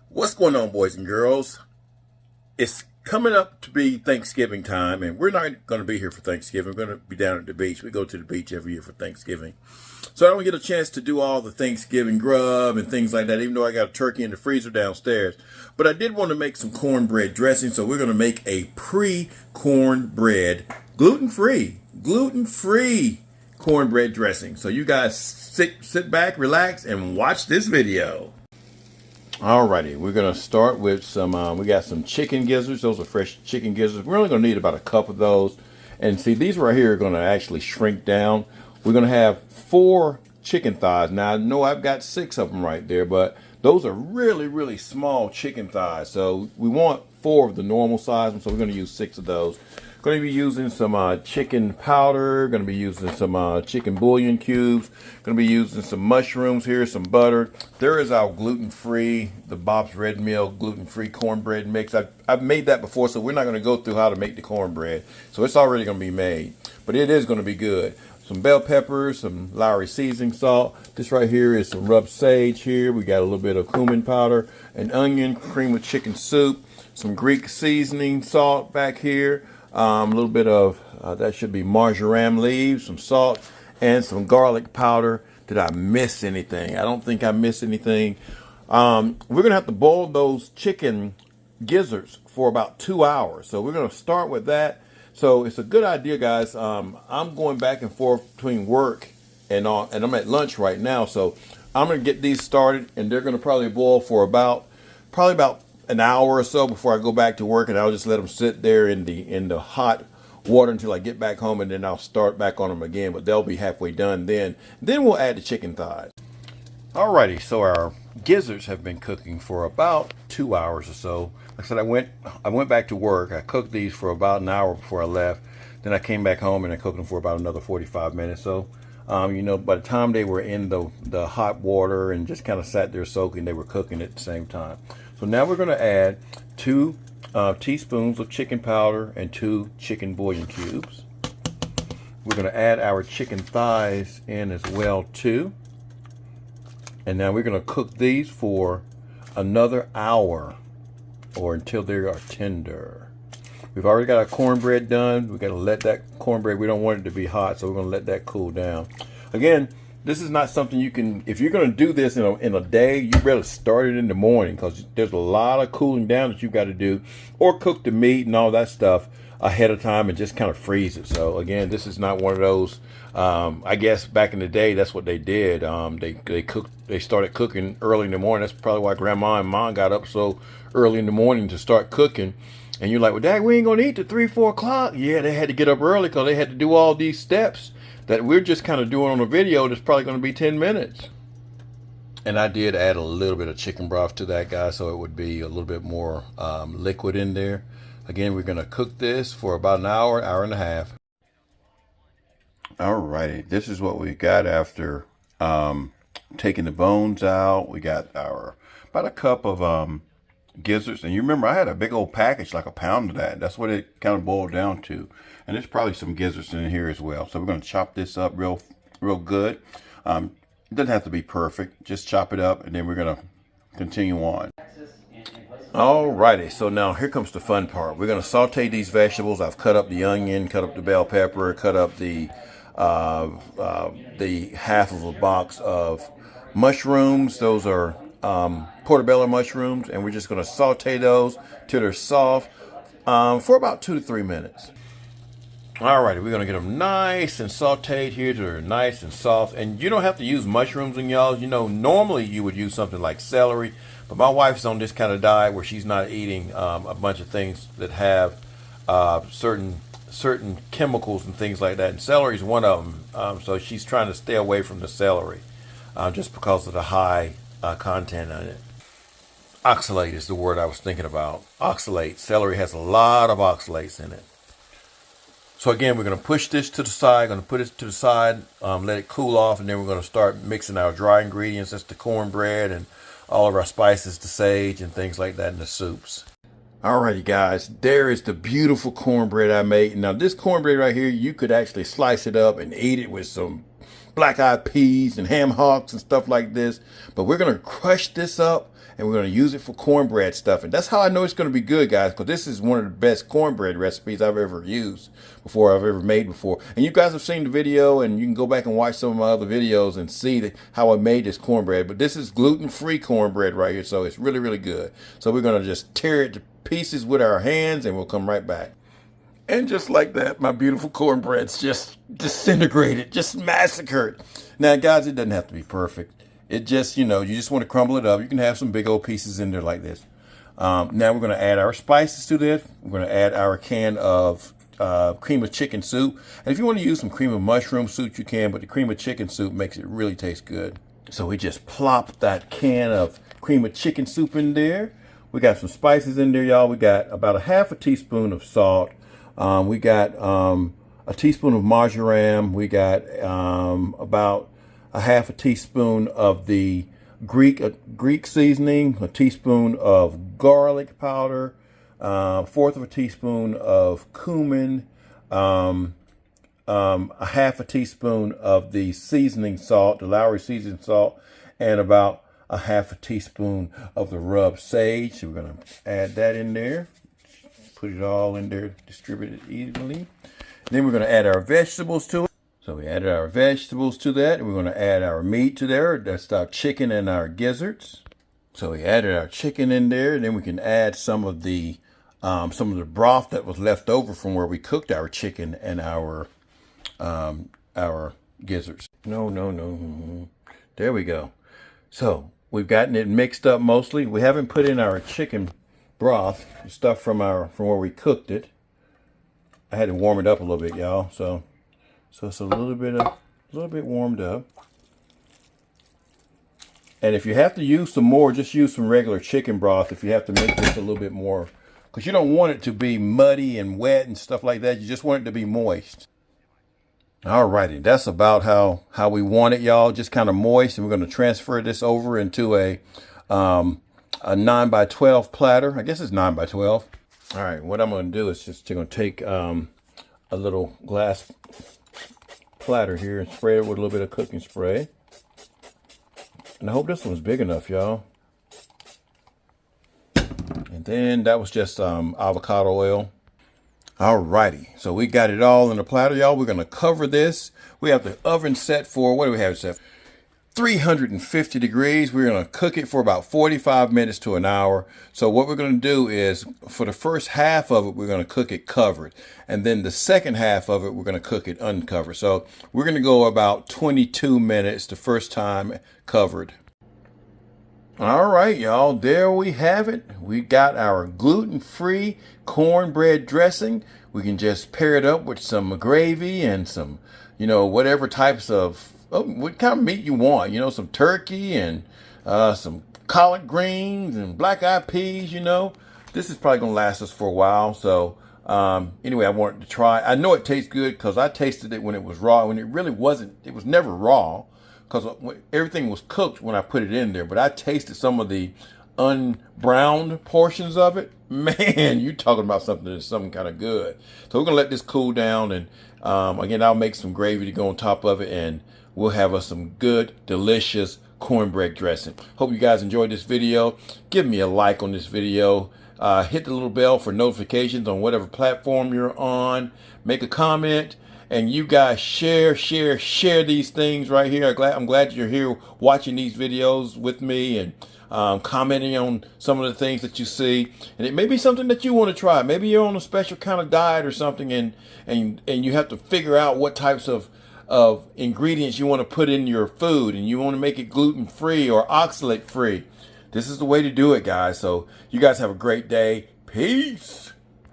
What's going on, boys and girls? It's coming up to be Thanksgiving time, and we're not going to be here for Thanksgiving. We're going to be down at the beach. We go to the beach every year for Thanksgiving. So I don't get a chance to do all the Thanksgiving grub and things like that, even though I got a turkey in the freezer downstairs. But I did want to make some cornbread dressing, so we're going to make a pre-cornbread, gluten-free cornbread dressing. So you guys sit back, relax, and watch this video. Alrighty, we're gonna start with some. We got some chicken gizzards. Those are fresh chicken gizzards. We're only gonna need about a cup of those. And see, these right here are gonna actually shrink down. We're gonna have 4 chicken thighs. Now I know I've got 6 of them right there, but those are really small chicken thighs. So we want 4 of the normal size, so we're gonna use 6 of those. Going to be using some chicken powder. Going to be using some chicken bouillon cubes. Going to be using some mushrooms here, some butter. There is our gluten-free, the Bob's Red Mill gluten-free cornbread mix. I've made that before, so we're not going to go through how to make the cornbread. So it's already going to be made, but it is going to be good. Some bell peppers, some Lowry seasoning salt. This right here is some rubbed sage here. We got a little bit of cumin powder, an onion, cream of chicken soup, some Greek seasoning salt back here. A little bit of, that should be marjoram leaves, some salt, and some garlic powder. Did I miss anything? I don't think I missed anything. We're going to have to boil those chicken gizzards for about 2 hours. So we're going to start with that. So it's a good idea, guys. I'm going back and forth between work and I'm at lunch right now. So I'm going to get these started, and they're going to probably boil for probably about an hour or so before I go back to work, and I'll just let them sit there in the hot water until I get back home, and then I'll start back on them again. But they'll be halfway done then. Then we'll add the chicken thighs. Alrighty, so our gizzards have been cooking for about 2 hours or so. Like I said, I went back to work. I cooked these for about an hour before I left. Then I came back home and I cooked them for about another 45 minutes. So, by the time they were in the hot water and just kind of sat there soaking, they were cooking at the same time. So now we're going to add 2 teaspoons of chicken powder and 2 chicken bouillon cubes. We're going to add our chicken thighs in as well too. And now we're going to cook these for another hour or until they are tender. We've already got our cornbread done. We've got to let that cornbread, we don't want it to be hot, so we're going to let that cool down. Again, this is not something you can, if you're going to do this in a day, you better start it in the morning, because there's a lot of cooling down that you've got to do, or cook the meat and all that stuff ahead of time and just kind of freeze it. So again, this is not one of those, I guess back in the day, that's what they did. They started cooking early in the morning. That's probably why Grandma and Mom got up so early in the morning to start cooking. And you're like, well, Dad, we ain't going to eat till 3, 4 o'clock. Yeah, they had to get up early because they had to do all these steps that we're just kind of doing on a video that's probably going to be 10 minutes. And I did add a little bit of chicken broth to that, guys, so it would be a little bit more liquid in there. Again, we're going to cook this for about an hour, hour and a half. Alrighty, this is what we got after taking the bones out. We got about a cup of gizzards, and you remember I had a big old package, like a pound of that. That's what it kind of boiled down to. And there's probably some gizzards in here as well. So we're going to chop this up real good. It doesn't have to be perfect. Just chop it up, and then we're going to continue on. Alrighty, so now here comes the fun part. We're going to saute these vegetables. I've cut up the onion, cut up the bell pepper, cut up the half of a box of mushrooms. Those are portobello mushrooms, and we're just going to saute those till they're soft for about 2 to 3 minutes. Alrighty, we're going to get them nice and sauteed here till they're nice and soft. And you don't have to use mushrooms in y'all. You know, normally you would use something like celery, but my wife's on this kind of diet where she's not eating a bunch of things that have certain chemicals and things like that. And celery is one of them. So she's trying to stay away from the celery just because of the high content on it. Oxalate is the word I was thinking about. Oxalate. Celery has a lot of oxalates in it. So again, we're going to push this to the side, going to put it to the side, let it cool off, and then we're going to start mixing our dry ingredients. That's the cornbread and all of our spices, the sage and things like that in the soups. Alrighty guys, there is the beautiful cornbread I made. Now this cornbread right here, you could actually slice it up and eat it with some black-eyed peas and ham hocks and stuff like this. But we're going to crush this up and we're going to use it for cornbread stuff. And that's how I know it's going to be good, guys, because this is one of the best cornbread recipes I've ever used before, I've ever made before. And you guys have seen the video, and you can go back and watch some of my other videos and see how I made this cornbread. But this is gluten-free cornbread right here, so it's really, really good. So we're going to just tear it to pieces with our hands, and we'll come right back. And just like that, my beautiful cornbread's just disintegrated, just massacred. Now, guys, it doesn't have to be perfect. It just, you just want to crumble it up. You can have some big old pieces in there like this. Now we're going to add our spices to this. We're going to add our can of cream of chicken soup. And if you want to use some cream of mushroom soup, you can, but the cream of chicken soup makes it really taste good. So we just plop that can of cream of chicken soup in there. We got some spices in there, y'all. We got about a half a teaspoon of salt. We got a teaspoon of marjoram. We got about a half a teaspoon of the Greek seasoning, a teaspoon of garlic powder, fourth of a teaspoon of cumin, a half a teaspoon of the seasoning salt, the Lowry seasoning salt, and about a half a teaspoon of the rubbed sage. So we're going to add that in there. Put it all in there, distribute it evenly. Then we're going to add our vegetables to it. So we added our vegetables to that. And we're going to add our meat to there. That's our chicken and our gizzards. So we added our chicken in there. And then we can add some of the broth that was left over from where we cooked our chicken and our gizzards. No. There we go. So we've gotten it mixed up mostly. We haven't put in our chicken broth, stuff from where we cooked it. I had to warm it up a little bit, y'all. So it's a little bit warmed up. And if you have to use some more, just use some regular chicken broth if you have to make this a little bit more, because you don't want it to be muddy and wet and stuff like that. You just want it to be moist. Alrighty, that's about how we want it, y'all. Just kind of moist, and we're going to transfer this over into a 9x12 platter. I guess it's 9x12. All right, what I'm going to do is just going to take a little glass platter here and spray it with a little bit of cooking spray. And I hope this one's big enough, y'all. And then that was just avocado oil. All righty, so we got it all in the platter, y'all. We're going to cover this. We have the oven set for, what do we have it set for? 350 degrees. We're going to cook it for about 45 minutes to an hour. So what we're going to do is, for the first half of it, we're going to cook it covered. And then the second half of it, we're going to cook it uncovered. So we're going to go about 22 minutes the first time covered. All right, y'all, there we have it. We got our gluten-free cornbread dressing. We can just pair it up with some gravy and some, whatever types of, what kind of meat you want, some turkey and some collard greens and black-eyed peas, This is probably going to last us for a while. So anyway, I wanted to try. I know it tastes good because I tasted it when it was raw, when it really wasn't, it was never raw, because everything was cooked when I put it in there. But I tasted some of the unbrowned portions of it. Man, you're talking about something kind of good. So we're going to let this cool down. And again, I'll make some gravy to go on top of it. And we'll have us some good, delicious cornbread dressing. Hope you guys enjoyed this video. Give me a like on this video. Hit the little bell for notifications on whatever platform you're on. Make a comment. And you guys share these things right here. I'm glad you're here watching these videos with me and commenting on some of the things that you see. And it may be something that you want to try. Maybe you're on a special kind of diet or something, and you have to figure out what types of ingredients you want to put in your food, and you want to make it gluten-free or oxalate-free. This is the way to do it, guys. So you guys have a great day. Peace.